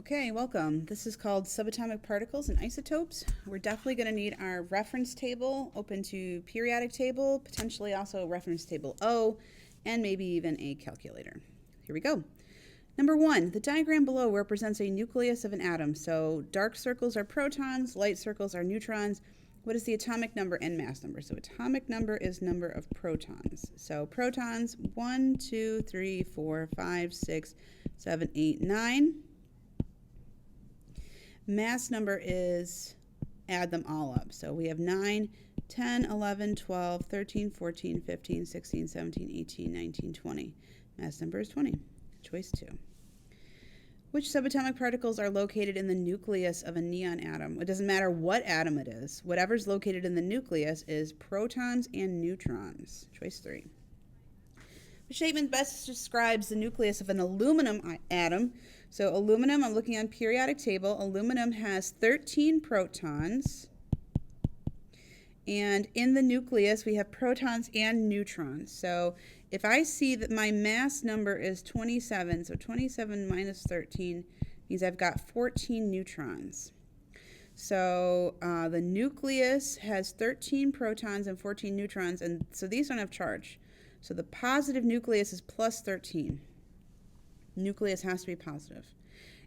Okay, welcome. This is called Subatomic Particles and Isotopes. We're definitely going to need our reference table open to periodic table, potentially also reference table O, and maybe even a calculator. Here we go. Number one, the diagram below represents a nucleus of an atom. So dark circles are protons, light circles are neutrons. What is the atomic number and mass number? So atomic number is number of protons. So protons, 1, 2, 3, 4, 5, 6, 7, 8, 9. Mass number is, add them all up. So we have 9, 10, 11, 12, 13, 14, 15, 16, 17, 18, 19, 20. Mass number is 20. Choice 2. Which subatomic particles are located in the nucleus of a neon atom? It doesn't matter what atom it is. Whatever's located in the nucleus is protons and neutrons. Choice 3. Which statement best describes the nucleus of an aluminum atom? So aluminum, I'm looking on periodic table. Aluminum has 13 protons. And in the nucleus, we have protons and neutrons. So if I see that my mass number is 27, so 27 minus 13 means I've got 14 neutrons. So the nucleus has 13 protons and 14 neutrons, and so these don't have charge. So the positive nucleus is plus 13. Nucleus has to be positive.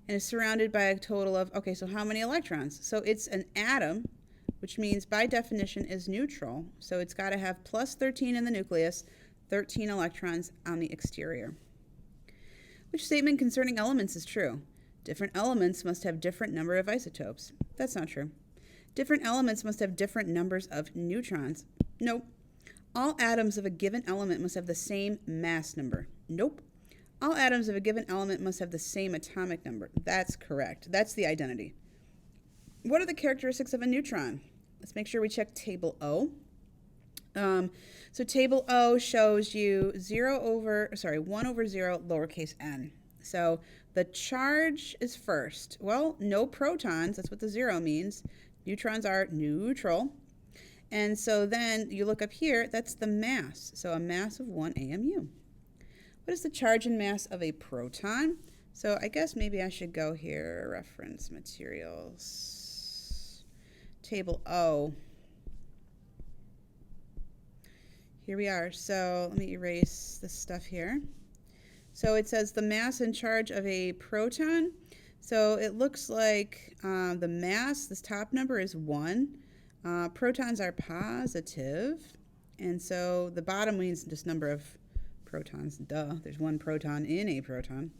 And it's surrounded by a total of, okay, so how many electrons? So it's an atom, which means by definition is neutral. So it's got to have plus 13 in the nucleus, 13 electrons on the exterior. Which statement concerning elements is true? Different elements must have different number of isotopes. That's not true. Different elements must have different numbers of neutrons. Nope. All atoms of a given element must have the same mass number. Nope. All atoms of a given element must have the same atomic number. That's correct. That's the identity. What are the characteristics of a neutron? Let's make sure we check table O. So table O shows you 1 over 0 lowercase n. So the charge is first. Well, no protons, that's what the 0 means. Neutrons are neutral. And so then you look up here, that's the mass. So a mass of 1 AMU. What is the charge and mass of a proton? So I guess maybe I should go here, reference materials, table O. Here we are. So let me erase this stuff here. So it says the mass and charge of a proton. So it looks like the mass, this top number is 1. Protons are positive. And so the bottom means just number of protons. Duh, there's 1 proton in a proton.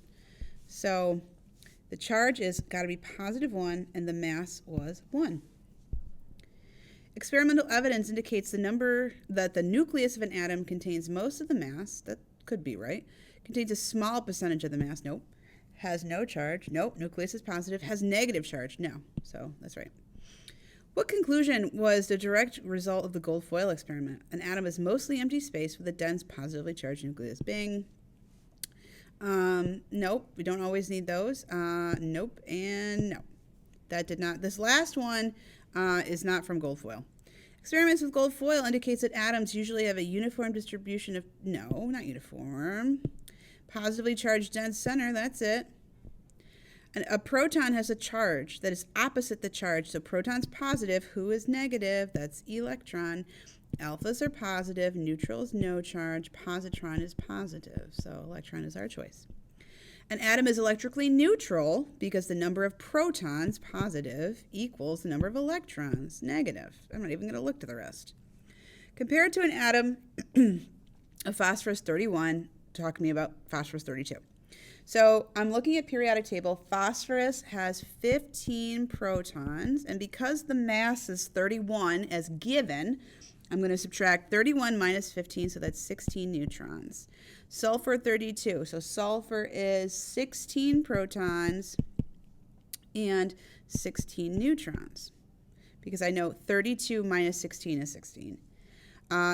So the charge is got to be positive 1 and the mass was 1. Experimental evidence indicates that the nucleus of an atom contains most of the mass. That could be right. Contains a small percentage of the mass. Nope. Has no charge. Nope. Nucleus is positive. Has negative charge. No. So that's right. What conclusion was the direct result of the gold foil experiment? An atom is mostly empty space with a dense positively charged nucleus. Bing. Nope. We don't always need those. Nope. And no. That did not. This last one is not from gold foil. Experiments with gold foil indicates that atoms usually have a uniform distribution of, no, not uniform. Positively charged dense center, that's it. And a proton has a charge that is opposite the charge. So proton's positive, who is negative? That's electron. Alphas are positive, neutral is no charge, positron is positive. So electron is our choice. An atom is electrically neutral because the number of protons, positive, equals the number of electrons, negative. I'm not even going to look to the rest. Compared to an atom of phosphorus 31, talk to me about phosphorus 32. So I'm looking at periodic table. Phosphorus has 15 protons, and because the mass is 31 as given, I'm going to subtract 31 minus 15, so that's 16 neutrons. Sulfur 32, so sulfur is 16 protons and 16 neutrons, because I know 32 minus 16 is 16.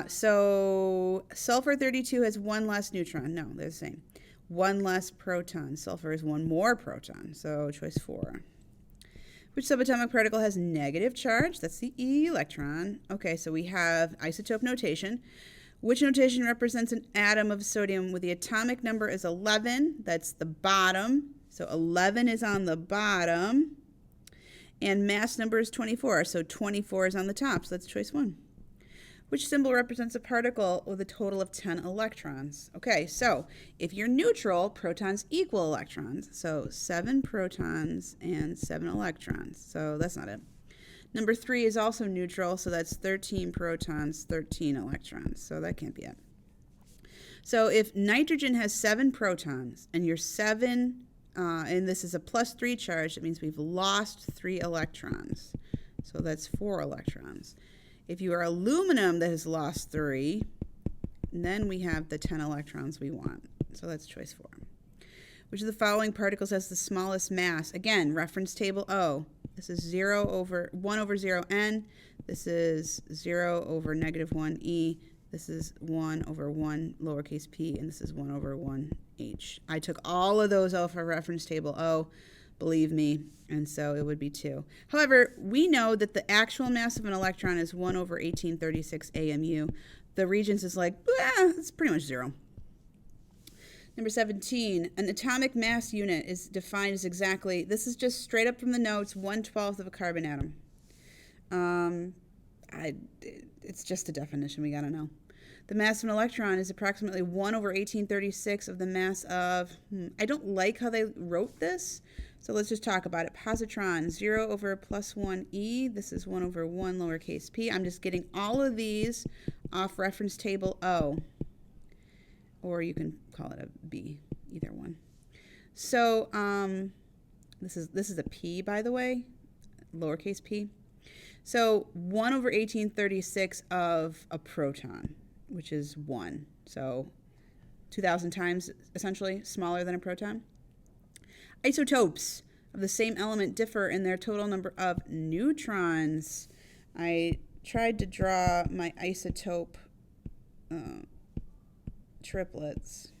So sulfur 32 has 1 less neutron. No, they're the same. 1 less proton. Sulfur is 1 more proton, so choice 4. Which subatomic particle has negative charge? That's the electron. Okay, so we have isotope notation. Which notation represents an atom of sodium with the atomic number is 11? That's the bottom. So 11 is on the bottom. And mass number is 24, so 24 is on the top, so that's choice 1. Which symbol represents a particle with a total of 10 electrons? Okay, so if you're neutral, protons equal electrons. So 7 protons and 7 electrons. So that's not it. Number 3 is also neutral, so that's 13 protons, 13 electrons. So that can't be it. So if nitrogen has 7 protons and you're 7, and this is a +3 charge, it means we've lost 3 electrons. So that's 4 electrons. If you are aluminum that has lost 3, then we have the 10 electrons we want. So that's choice 4. Which of the following particles has the smallest mass? Again, reference table O. This is 1 over 0 n. This is 0 over -1 e. This is 1 over 1 lowercase p, and this is 1 over 1 h. I took all of those off of reference table O, believe me, and so it would be 2. However, we know that the actual mass of an electron is 1 over 1836 AMU. The Regents is like, it's pretty much 0. Number 17, an atomic mass unit is defined as exactly, this is just straight up from the notes, 1/12 of a carbon atom. It's just a definition, we gotta know. The mass of an electron is approximately 1 over 1836 of the mass of, I don't like how they wrote this, so let's just talk about it. Positron, 0 over +1 e. This is 1 over 1 lowercase p. I'm just getting all of these off reference table O. Or you can call it a B, either one. So this is a P, by the way, lowercase p. So 1 over 1836 of a proton, which is 1. So 2,000 times, essentially, smaller than a proton. Isotopes of the same element differ in their total number of neutrons. I tried to draw my isotope triplets.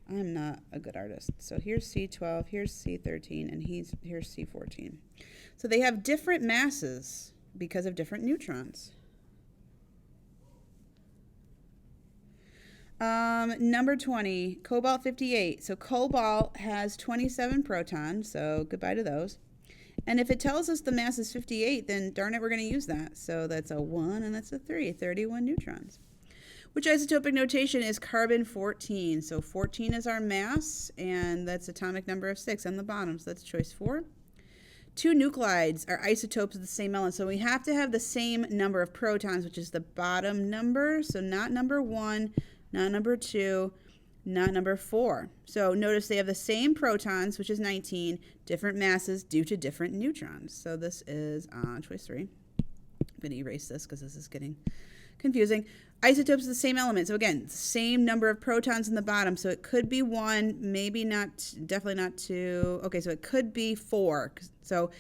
I'm not a good artist. So here's C12, here's C13, and here's C14. So they have different masses because of different neutrons. Number 20, Cobalt 58. So Cobalt has 27 protons, so goodbye to those. And if it tells us the mass is 58, then darn it, we're going to use that. So that's a 1 and that's a 3, 31 neutrons. Which isotopic notation is carbon 14? So 14 is our mass, and that's atomic number of 6 on the bottom, so that's choice 4. 2 nuclides are isotopes of the same element, so we have to have the same number of protons, which is the bottom number, so not number 1, not number 2, not number 4. So notice they have the same protons, which is 19, different masses due to different neutrons. So this is choice 3. I'm going to erase this because this is getting confusing. Isotopes of the same element. So again, same number of protons in the bottom. So it could be 1, maybe not, definitely not 2. Okay, so it could be 4. So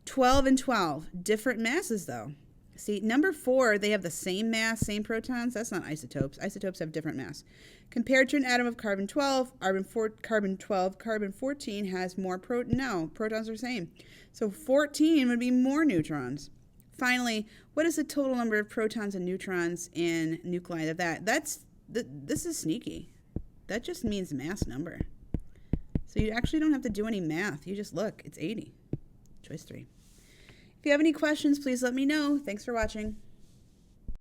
12 and 12, different masses though. See, number 4, they have the same mass, same protons. That's not isotopes. Isotopes have different mass. Compared to an atom of carbon 12, carbon 14 has more no, protons are the same. So 14 would be more neutrons. Finally, what is the total number of protons and neutrons in nuclei of that? This is sneaky. That just means mass number. So you actually don't have to do any math. You just look. It's 80. Choice 3. If you have any questions, please let me know. Thanks for watching.